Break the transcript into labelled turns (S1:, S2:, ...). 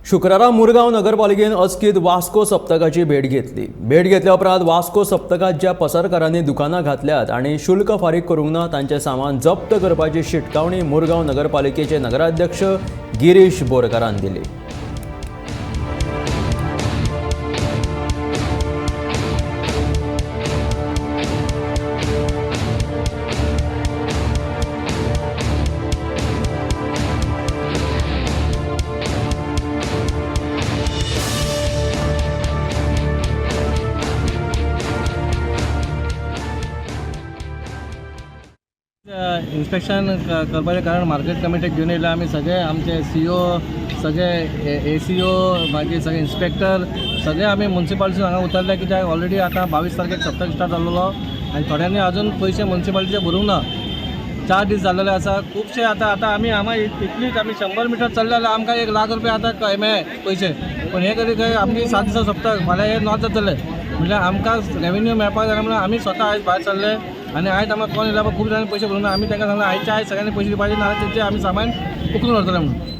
S1: शुक्रारा मुरगांव नगरपालिकेन अस्कीद वास्को सप्तकाची भेट घेतली. भेट घेतल्या उपरांत वास्को सप्तकात ज्या पसरकारांनी दुकानां घातल्यात आणि शुल्क फारीक करूंक ना तांचें सामान जप्त करपाची शिटकावणी मुरगांव नगरपालिकेचे नगराध्यक्ष गिरीश बोरकारान दिली.
S2: इन्स्पेक्शन करपाचें कारण मार्केट कमिटीक घेवन येयला. आमी सगळे आमचे सीओ सगळे ACO मागीर सगळे इन्स्पेक्टर सगळे आमी म्युन्सिपालिटीन हांगा उतरले, कित्याक ऑलरेडी आतां 22 तारखेक सप्तक स्टार्ट जाल्लो आनी थोड्यांनी अजून पयशे म्युन्सिपालिटीचे भरूंक ना. 4 दीस जाल्लेले आसा. खुबशे आतां आमी इतलीच आमी 100 मिटर चल्ले जाल्यार आमकां 1 लाख रुपया आतां मेळे पयशे. पण हे कधी खंय आमची 7 दिसा सप्तक फाल्यां हे नॉट जातले म्हणल्यार आमकां रेवेन्यू मेळपाक जाय. म्हणून आमी स्वता आयज भायर सरले आनी आयज आमकां कोण येयला खूब जाणांनी पयशे भरूंक ना. आमी तांकां सांगलें आयच्या आयज सगळ्यांनी पयशे दिवपाचे, नाजाल्यार तेंचे आमी सामान उखलून व्हरतले म्हणून.